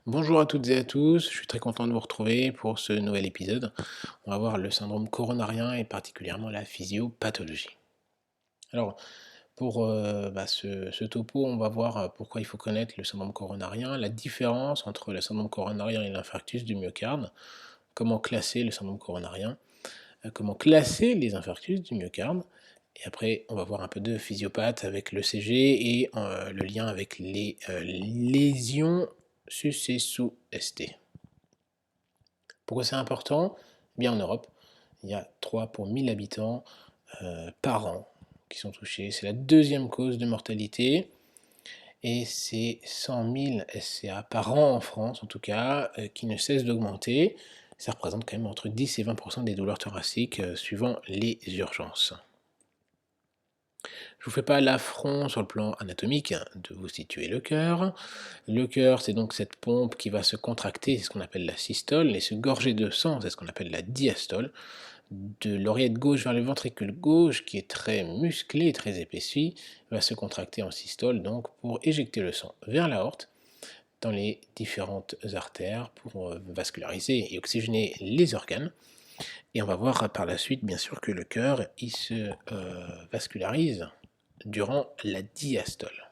Bonjour à toutes et à tous, je suis très content de vous retrouver pour ce nouvel épisode. On va voir le syndrome coronarien et particulièrement la physiopathologie. Alors, pour ce topo, on va voir pourquoi il faut connaître le syndrome coronarien, la différence entre le syndrome coronarien et l'infarctus du myocarde, comment classer le syndrome coronarien, comment classer les infarctus du myocarde, et après on va voir un peu de physiopathe avec le CG et le lien avec les lésions sus et sous ST. Pourquoi c'est important? Eh bien en Europe, il y a 3 pour 1000 habitants par an qui sont touchés. C'est la deuxième cause de mortalité et c'est 100 000 SCA par an en France en tout cas, qui ne cessent d'augmenter. Ça représente quand même entre 10 et 20 des douleurs thoraciques suivant les urgences. Je ne vous fais pas l'affront sur le plan anatomique de vous situer le cœur. Le cœur, c'est donc cette pompe qui va se contracter, c'est ce qu'on appelle la systole, et se gorger de sang, c'est ce qu'on appelle la diastole, de l'oreillette gauche vers le ventricule gauche, qui est très musclé, très épaissi, va se contracter en systole, donc pour éjecter le sang vers l'aorte, dans les différentes artères, pour vasculariser et oxygéner les organes. Et on va voir par la suite, bien sûr, que le cœur, il se vascularise durant la diastole.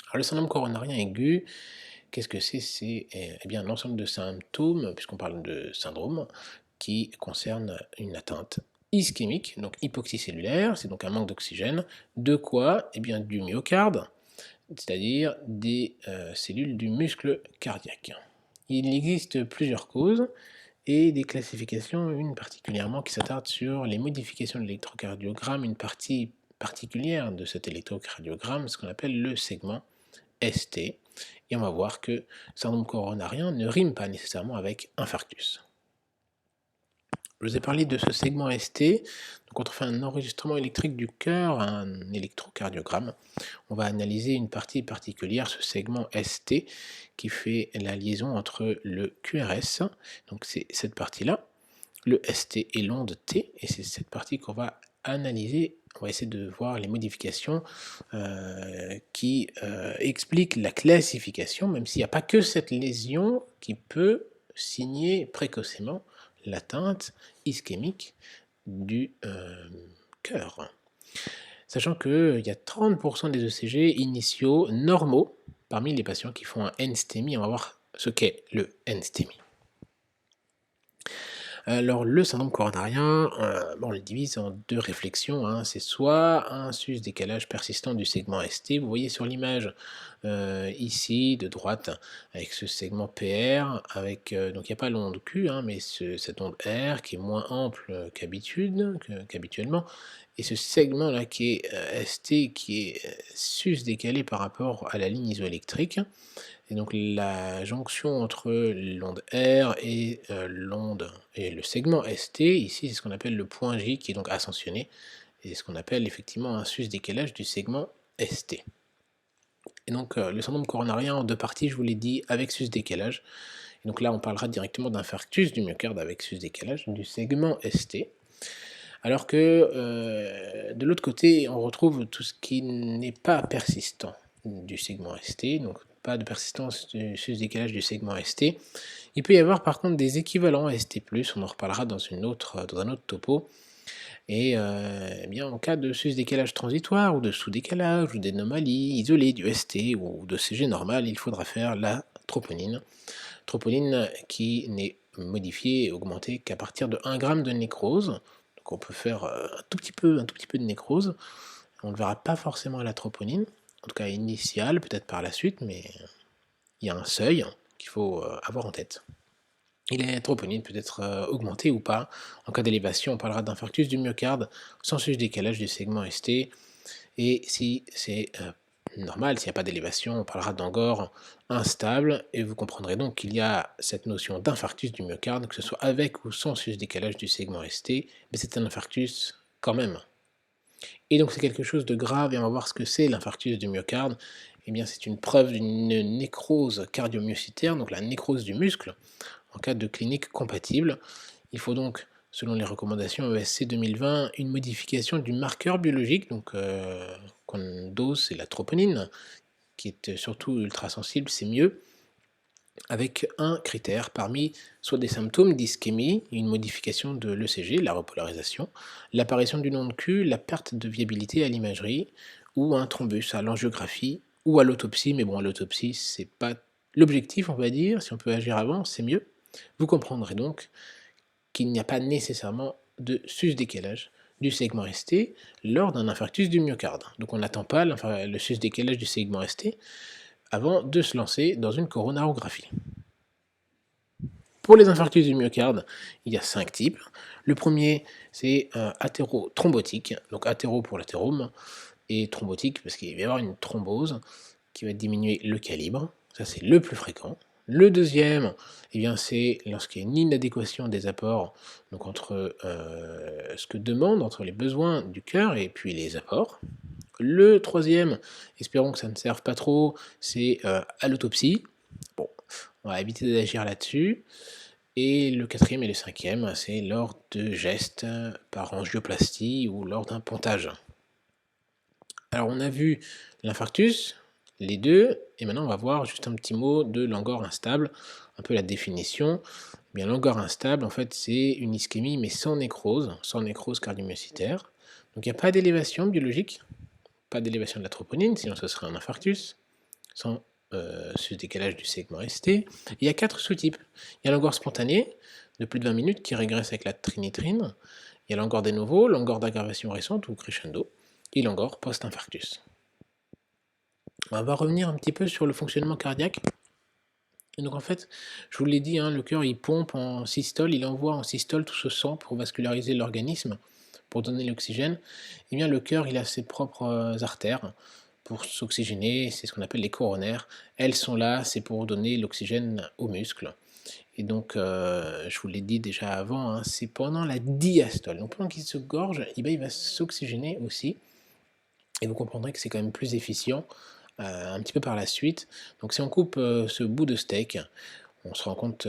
Alors le syndrome coronarien aigu, qu'est-ce que c'est? C'est bien un ensemble de symptômes, puisqu'on parle de syndrome, qui concerne une atteinte ischémique, donc hypoxie cellulaire, c'est donc un manque d'oxygène. De quoi? Eh bien du myocarde, c'est-à-dire des cellules du muscle cardiaque. Il existe plusieurs causes et des classifications, une particulièrement qui s'attarde sur les modifications de l'électrocardiogramme, une partie particulière de cet électrocardiogramme, ce qu'on appelle le segment ST, et on va voir que syndrome coronarien ne rime pas nécessairement avec infarctus. Je vous ai parlé de ce segment ST, donc quand on fait un enregistrement électrique du cœur, un électrocardiogramme, on va analyser une partie particulière, ce segment ST, qui fait la liaison entre le QRS, donc c'est cette partie-là, le ST et l'onde T, et c'est cette partie qu'on va analyser. On va essayer de voir les modifications qui expliquent la classification, même s'il n'y a pas que cette lésion qui peut signer précocement l'atteinte ischémique du cœur. Sachant qu'il y a 30% des ECG initiaux normaux parmi les patients qui font un NSTEMI. On va voir ce qu'est le NSTEMI. Alors le syndrome coronarien, on le divise en 2 réflexions, hein. C'est soit un sus-décalage persistant du segment ST, vous voyez sur l'image, ici de droite, avec ce segment PR, avec, donc il n'y a pas l'onde Q, hein, mais cette onde R qui est moins ample qu'habituellement, et ce segment-là qui est ST, qui est sus-décalé par rapport à la ligne isoélectrique. Et donc la jonction entre l'onde R et l'onde et le segment ST, ici c'est ce qu'on appelle le point J qui est donc ascensionné, et ce qu'on appelle effectivement un sus-décalage du segment ST. Et donc le syndrome coronarien en 2 parties, je vous l'ai dit, avec sus-décalage. Et donc là on parlera directement d'infarctus du myocarde avec sus-décalage du segment ST. Alors que de l'autre côté, on retrouve tout ce qui n'est pas persistant du segment ST, donc pas de persistance du sus-décalage du segment ST. Il peut y avoir par contre des équivalents ST+, on en reparlera dans un autre topo. Et eh bien, en cas de sus-décalage transitoire ou de sous-décalage ou d'anomalies isolées du ST ou de CG normal, il faudra faire la troponine. Troponine qui n'est modifiée et augmentée qu'à partir de 1 g de nécrose. Donc on peut faire un tout petit peu de nécrose. On ne verra pas forcément à la troponine, en tout cas initiale, peut-être par la suite, mais il y a un seuil qu'il faut avoir en tête. Et la troponine peut être augmentée ou pas. En cas d'élévation, on parlera d'infarctus du myocarde sans sus-décalage du segment ST. Et si c'est normal, s'il n'y a pas d'élévation, on parlera d'angor instable. Et vous comprendrez donc qu'il y a cette notion d'infarctus du myocarde, que ce soit avec ou sans sus-décalage du segment ST, mais c'est un infarctus quand même. Et donc c'est quelque chose de grave, et on va voir ce que c'est l'infarctus du myocarde. Eh bien c'est une preuve d'une nécrose cardiomyocytaire, donc la nécrose du muscle, en cas de clinique compatible. Il faut donc, selon les recommandations ESC 2020, une modification du marqueur biologique, donc qu'on dose, c'est la troponine, qui est surtout ultra sensible, c'est mieux. avec un critère parmi soit des symptômes d'ischémie, une modification de l'ECG, la repolarisation, l'apparition d'une onde Q, la perte de viabilité à l'imagerie, ou un thrombus à l'angiographie ou à l'autopsie. Mais bon, à l'autopsie, c'est pas l'objectif, on va dire. Si on peut agir avant, c'est mieux. Vous comprendrez donc qu'il n'y a pas nécessairement de sus-décalage du segment ST lors d'un infarctus du myocarde. Donc on n'attend pas le sus-décalage du segment ST avant de se lancer dans une coronarographie. Pour les infarctus du myocarde, il y a 5 types. Le premier, c'est athérothrombotique, donc athéro pour l'athérome, et thrombotique parce qu'il va y avoir une thrombose qui va diminuer le calibre. Ça, c'est le plus fréquent. Le deuxième, eh bien, c'est lorsqu'il y a une inadéquation des apports, donc entre ce que demande, entre les besoins du cœur et puis les apports. Le troisième, espérons que ça ne serve pas trop, c'est à l'autopsie. Bon, on va éviter d'agir là-dessus. Et le quatrième et le cinquième, c'est lors de gestes par angioplastie ou lors d'un pontage. Alors on a vu l'infarctus, les deux, et maintenant on va voir juste un petit mot de l'angor instable, un peu la définition. Eh bien, l'angor instable, en fait, c'est une ischémie, mais sans nécrose cardiomyocytaire. Donc il n'y a pas d'élévation biologique, pas d'élévation de la troponine, sinon ce serait un infarctus, sans ce décalage du segment ST. Il y a 4 sous-types. Il y a l'angor spontané, de plus de 20 minutes, qui régresse avec la trinitrine. Il y a l'angor de novo, l'angor d'aggravation récente ou crescendo, et l'angor post-infarctus. On va revenir un petit peu sur le fonctionnement cardiaque. Et donc en fait, je vous l'ai dit, hein, le cœur il pompe en systole, il envoie en systole tout ce sang pour vasculariser l'organisme, pour donner l'oxygène. Et bien le cœur il a ses propres artères pour s'oxygéner, c'est ce qu'on appelle les coronaires. Elles sont là, c'est pour donner l'oxygène aux muscles. Et donc, je vous l'ai dit déjà avant, hein, c'est pendant la diastole. Donc pendant qu'il se gorge, eh bien, il va s'oxygéner aussi. Et vous comprendrez que c'est quand même plus efficient un petit peu par la suite. Donc si on coupe ce bout de steak, on se rend compte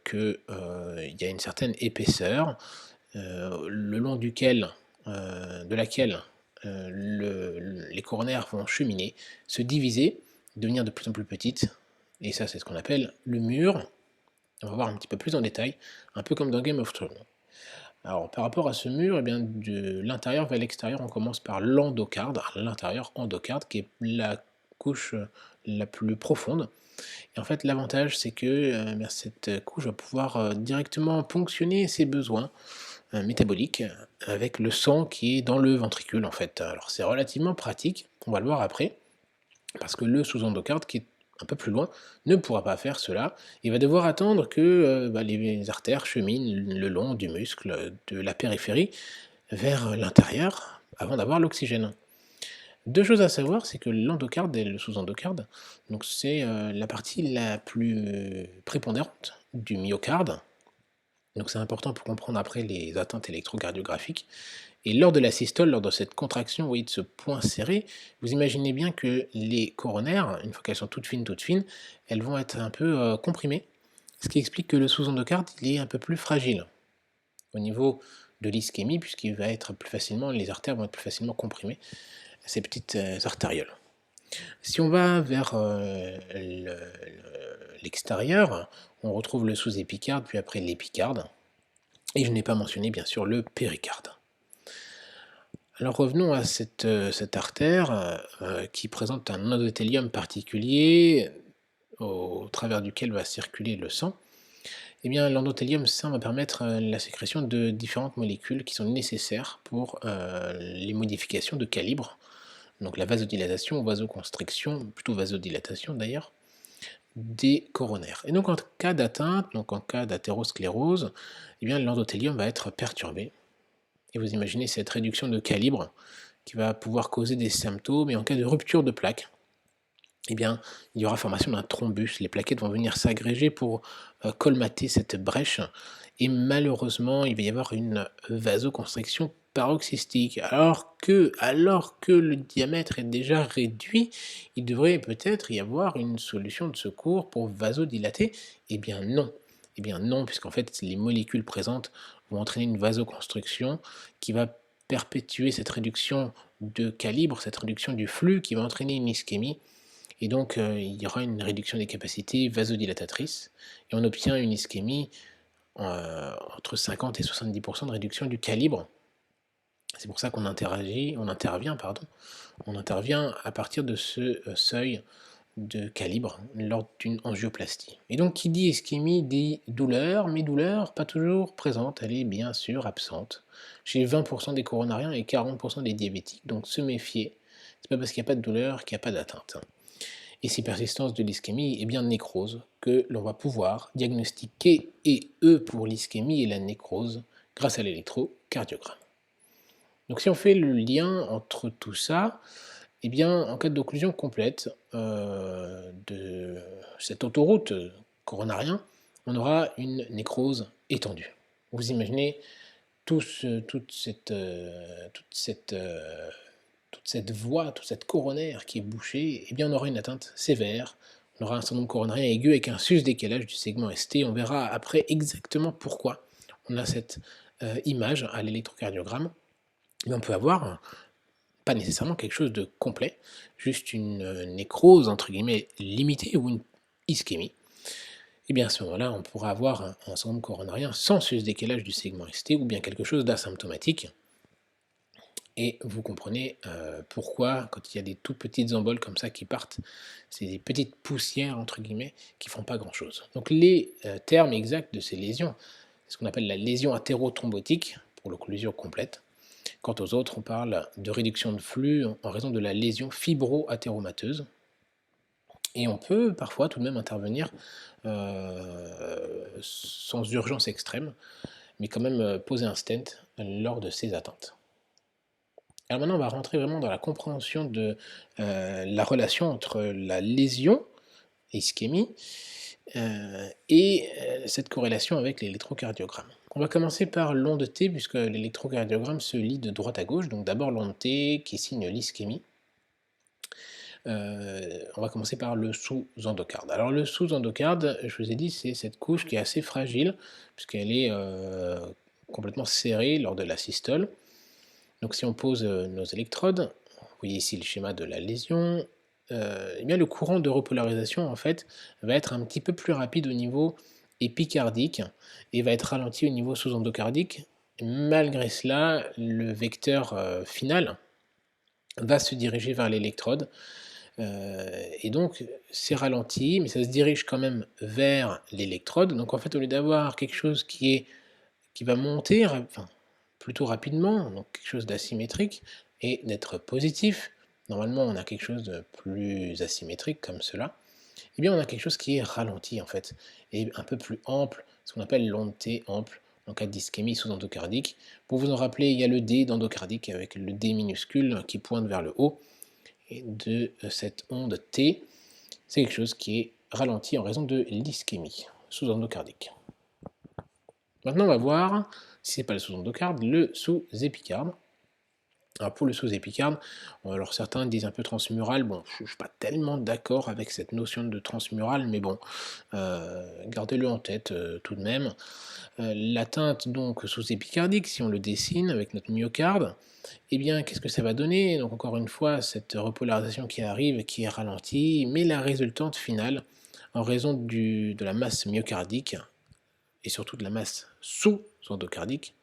qu'il y a une certaine épaisseur, le long de laquelle les coronaires vont cheminer, se diviser, devenir de plus en plus petites, et ça c'est ce qu'on appelle le mur. On va voir un petit peu plus en détail, un peu comme dans Game of Thrones. Alors par rapport à ce mur, eh bien, de l'intérieur vers l'extérieur, on commence par l'endocarde, l'intérieur endocarde, qui est la couche la plus profonde. Et en fait, l'avantage, c'est que cette couche va pouvoir directement ponctionner ses besoins métaboliques avec le sang qui est dans le ventricule, en fait. Alors c'est relativement pratique, on va le voir après, parce que le sous-endocarde, qui est un peu plus loin, ne pourra pas faire cela. Il va devoir attendre que les artères cheminent le long du muscle, de la périphérie, vers l'intérieur, avant d'avoir l'oxygène. Deux choses à savoir, c'est que l'endocarde et le sous-endocarde, donc c'est la partie la plus prépondérante du myocarde. Donc c'est important pour comprendre après les atteintes électrocardiographiques. Et lors de la systole, lors de cette contraction, vous voyez, de ce point serré, vous imaginez bien que les coronaires, une fois qu'elles sont toutes fines, elles vont être un peu comprimées, ce qui explique que le sous-endocarde, il est un peu plus fragile au niveau de l'ischémie, puisqu'il va être plus facilement, les artères vont être plus facilement comprimées, ces petites artérioles. Si on va vers l'extérieur, on retrouve le sous-épicarde, puis après l'épicarde, et je n'ai pas mentionné bien sûr le péricarde. Alors revenons à cette artère qui présente un endothélium particulier au travers duquel va circuler le sang. Eh bien, l'endothélium sain va permettre la sécrétion de différentes molécules qui sont nécessaires pour les modifications de calibre, donc la vasodilatation ou vasoconstriction, plutôt vasodilatation d'ailleurs, des coronaires. Et donc en cas d'atteinte, donc en cas d'athérosclérose, eh bien l'endothélium va être perturbé. Et vous imaginez cette réduction de calibre qui va pouvoir causer des symptômes, et en cas de rupture de plaque, eh bien, il y aura formation d'un thrombus. Les plaquettes vont venir s'agréger pour colmater cette brèche, et malheureusement, il va y avoir une vasoconstriction paroxystique. Alors que le diamètre est déjà réduit, il devrait peut-être y avoir une solution de secours pour vasodilater. Eh bien non. Eh bien non, puisqu'en fait, les molécules présentes vont entraîner une vasoconstriction qui va perpétuer cette réduction de calibre, cette réduction du flux qui va entraîner une ischémie. et donc il y aura une réduction des capacités vasodilatatrices et on obtient une ischémie entre 50 et 70 de réduction du calibre. C'est pour ça on intervient à partir de ce seuil de calibre lors d'une angioplastie. Et donc qui dit ischémie dit douleur, mais douleur pas toujours présente, elle est bien sûr absente chez 20% des coronariens et 40% des diabétiques, donc se méfier, c'est pas parce qu'il n'y a pas de douleur qu'il n'y a pas d'atteinte. Et si persistance de l'ischémie, est bien nécrose, que l'on va pouvoir diagnostiquer et pour l'ischémie et la nécrose grâce à l'électrocardiogramme. Donc si on fait le lien entre tout ça, eh bien, en cas d'occlusion complète de cette autoroute coronarien, on aura une nécrose étendue. Vous imaginez toute cette voie, toute cette coronaire qui est bouchée, eh bien on aura une atteinte sévère, on aura un syndrome coronarien aigu avec un sus-décalage du segment ST. On verra après exactement pourquoi on a cette image à l'électrocardiogramme. Et on peut avoir pas nécessairement quelque chose de complet, juste une nécrose entre guillemets limitée ou une ischémie. Et bien à ce moment-là, on pourra avoir un syndrome coronarien sans sus-décalage du segment ST ou bien quelque chose d'asymptomatique. Et vous comprenez pourquoi, quand il y a des tout petites emboles comme ça qui partent, c'est des petites poussières, entre guillemets, qui font pas grand-chose. Donc les termes exacts de ces lésions, c'est ce qu'on appelle la lésion athérothrombotique, pour l'occlusion complète. Quant aux autres, on parle de réduction de flux en raison de la lésion fibro-athéromateuse. Et on peut parfois tout de même intervenir sans urgence extrême, mais quand même poser un stent lors de ces atteintes. Alors maintenant, on va rentrer vraiment dans la compréhension de la relation entre la lésion, ischémie, et cette corrélation avec l'électrocardiogramme. On va commencer par l'onde T, puisque l'électrocardiogramme se lit de droite à gauche. Donc d'abord l'onde T qui signe l'ischémie. On va commencer par le sous-endocarde. Alors le sous-endocarde, je vous ai dit, c'est cette couche qui est assez fragile, puisqu'elle est complètement serrée lors de la systole. Donc si on pose nos électrodes, vous voyez ici le schéma de la lésion, eh bien le courant de repolarisation en fait va être un petit peu plus rapide au niveau épicardique et va être ralenti au niveau sous-endocardique. Malgré cela, le vecteur final va se diriger vers l'électrode et donc c'est ralenti, mais ça se dirige quand même vers l'électrode. Donc en fait, au lieu d'avoir quelque chose qui va monter, enfin, plutôt rapidement, donc quelque chose d'asymétrique, et d'être positif, normalement on a quelque chose de plus asymétrique comme cela, eh bien on a quelque chose qui est ralenti en fait, et un peu plus ample, ce qu'on appelle l'onde T ample, en cas d'ischémie sous-endocardique. Pour vous en rappeler, il y a le D d'endocardique avec le D minuscule qui pointe vers le haut, et de cette onde T, c'est quelque chose qui est ralenti en raison de l'ischémie sous-endocardique. Maintenant, on va voir, si ce n'est pas le sous-endocarde, le sous-épicarde. Alors pour le sous-épicarde, alors certains disent un peu transmural, bon, je ne suis pas tellement d'accord avec cette notion de transmural, mais bon, gardez-le en tête tout de même. L'atteinte donc sous-épicardique, si on le dessine avec notre myocarde, eh bien qu'est-ce que ça va donner? Donc encore une fois, cette repolarisation qui arrive, qui est ralentie, mais la résultante finale, en raison de la masse myocardique, et surtout de la masse sous-endocardique,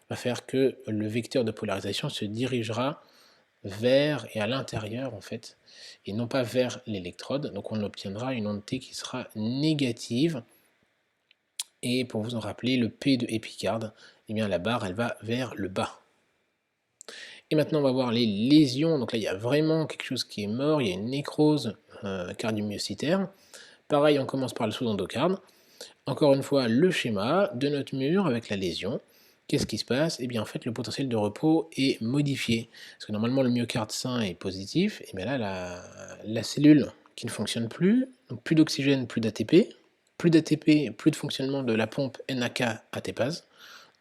va faire que le vecteur de polarisation se dirigera vers et à l'intérieur en fait, et non pas vers l'électrode. Donc on obtiendra une onde T qui sera négative. Et pour vous en rappeler, le P de épicarde, eh bien la barre elle va vers le bas. Et maintenant on va voir les lésions. Donc là il y a vraiment quelque chose qui est mort, il y a une nécrose cardiomyocytaire. Pareil, on commence par le sous-endocarde. Encore une fois, le schéma de notre mur avec la lésion. Qu'est-ce qui se passe? Eh bien, en fait, le potentiel de repos est modifié. Parce que normalement, le myocarde sain est positif. Et bien là, la cellule qui ne fonctionne plus, donc plus d'oxygène, plus d'ATP. Plus d'ATP, plus de fonctionnement de la pompe NAK-ATPase.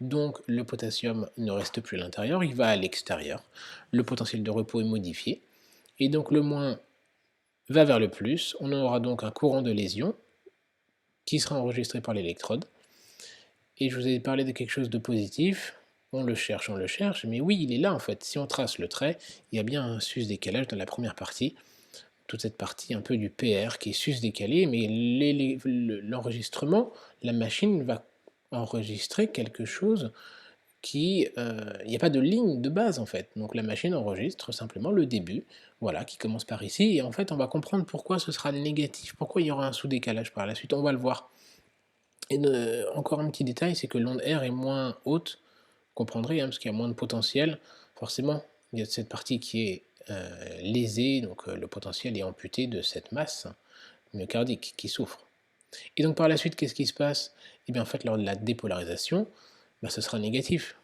Donc, le potassium ne reste plus à l'intérieur, il va à l'extérieur. Le potentiel de repos est modifié. Et donc, le moins va vers le plus. On aura donc un courant de lésion qui sera enregistré par l'électrode. Et je vous ai parlé de quelque chose de positif, on le cherche, mais oui, il est là en fait. Si on trace le trait, il y a bien un sus-décalage dans la première partie, toute cette partie un peu du PR qui est sus-décalée, mais l'enregistrement, la machine va enregistrer quelque chose qui, il n'y a pas de ligne de base en fait. Donc la machine enregistre simplement le début, voilà, qui commence par ici, et en fait on va comprendre pourquoi ce sera négatif, pourquoi il y aura un sous-décalage par la suite, on va le voir. Et encore un petit détail, c'est que l'onde R est moins haute, vous comprendrez, hein, parce qu'il y a moins de potentiel, forcément, il y a cette partie qui est lésée, donc le potentiel est amputé de cette masse myocardique qui souffre. Et donc par la suite, qu'est-ce qui se passe? Et bien en fait, lors de la dépolarisation, bah, ce sera négatif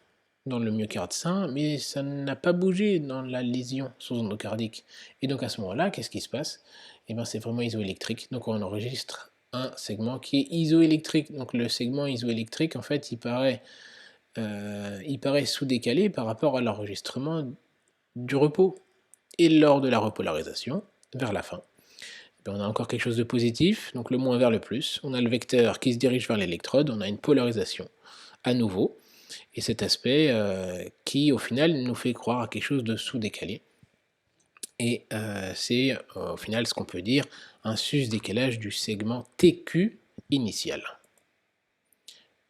dans le myocarde sain, mais ça n'a pas bougé dans la lésion sous-endocardique. Et donc à ce moment-là, qu'est-ce qui se passe? Et bien c'est vraiment isoélectrique. Donc on enregistre un segment qui est isoélectrique. Donc le segment isoélectrique, en fait, il paraît sous-décalé par rapport à l'enregistrement du repos. Et lors de la repolarisation, vers la fin, on a encore quelque chose de positif, donc le moins vers le plus. On a le vecteur qui se dirige vers l'électrode, on a une polarisation à nouveau, et cet aspect qui au final nous fait croire à quelque chose de sous-décalé. Et c'est au final ce qu'on peut dire un sus-décalage du segment TQ initial.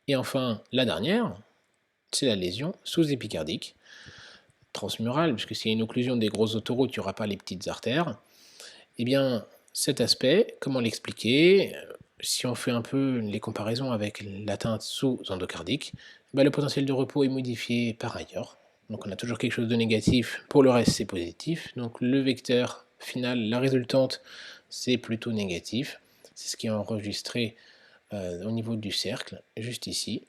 Et enfin, la dernière, c'est la lésion sous-épicardique, transmurale, puisque s'il y a une occlusion des grosses autoroutes, il n'y aura pas les petites artères. Eh bien, cet aspect, comment l'expliquer? Si on fait un peu les comparaisons avec l'atteinte sous-endocardique, le potentiel de repos est modifié par ailleurs. Donc on a toujours quelque chose de négatif, pour le reste c'est positif. Donc le vecteur final, la résultante, c'est plutôt négatif. C'est ce qui est enregistré au niveau du cercle, juste ici.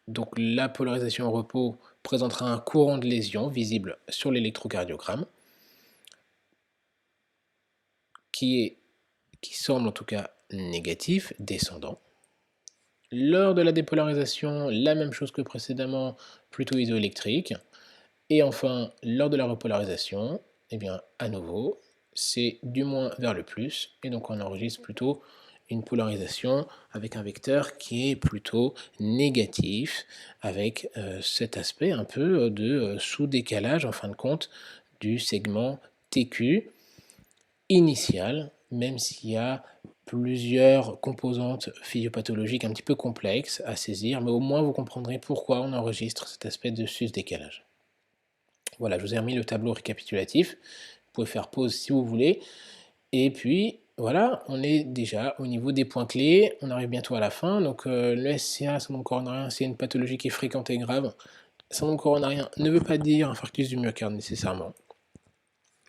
Donc la polarisation au repos présentera un courant de lésion visible sur l'électrocardiogramme, qui semble en tout cas négatif, descendant. Lors de la dépolarisation, la même chose que précédemment, plutôt isoélectrique. Et enfin, lors de la repolarisation, eh bien, à nouveau, c'est du moins vers le plus, et donc on enregistre plutôt une polarisation avec un vecteur qui est plutôt négatif, avec cet aspect un peu de sous-décalage, en fin de compte, du segment TQ initial, même s'il y a plusieurs composantes physiopathologiques un petit peu complexes à saisir, mais au moins vous comprendrez pourquoi on enregistre cet aspect de sus-décalage. Voilà, je vous ai remis le tableau récapitulatif, vous pouvez faire pause si vous voulez, et puis voilà, on est déjà au niveau des points clés, on arrive bientôt à la fin. Donc le SCA, syndrome coronarien, c'est une pathologie qui est fréquente et grave. Syndrome coronarien ne veut pas dire infarctus du myocarde nécessairement.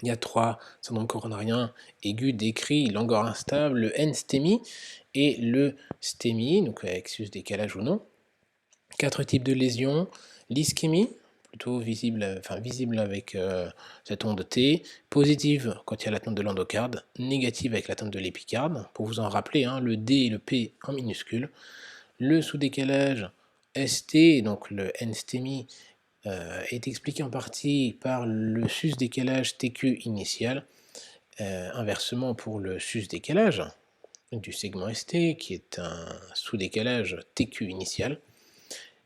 Il y a 3 syndromes coronariens aigus décrits, l'angor instable, le NSTEMI et le STEMI, donc avec sus-décalage ou non. 4 types de lésions, l'ischémie, plutôt visible avec cette onde T, positive quand il y a l'atteinte de l'endocarde, négative avec l'atteinte de l'épicarde, pour vous en rappeler, hein, le D et le P en minuscule. Le sous-décalage ST, donc le NSTEMI, est expliqué en partie par le sus-décalage TQ initial, inversement pour le sus-décalage du segment ST, qui est un sous-décalage TQ initial.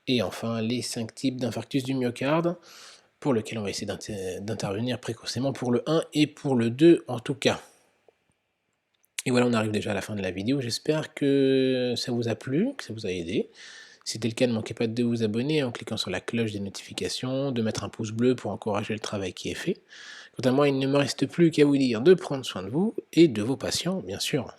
Et enfin, les 5 types d'infarctus du myocarde, pour lesquels on va essayer d'intervenir précocement pour le 1 et pour le 2 en tout cas. Et voilà, on arrive déjà à la fin de la vidéo. J'espère que ça vous a plu, que ça vous a aidé. Si c'était le cas, ne manquez pas de vous abonner en cliquant sur la cloche des notifications, de mettre un pouce bleu pour encourager le travail qui est fait. Quant à moi, il ne me reste plus qu'à vous dire de prendre soin de vous et de vos patients, bien sûr.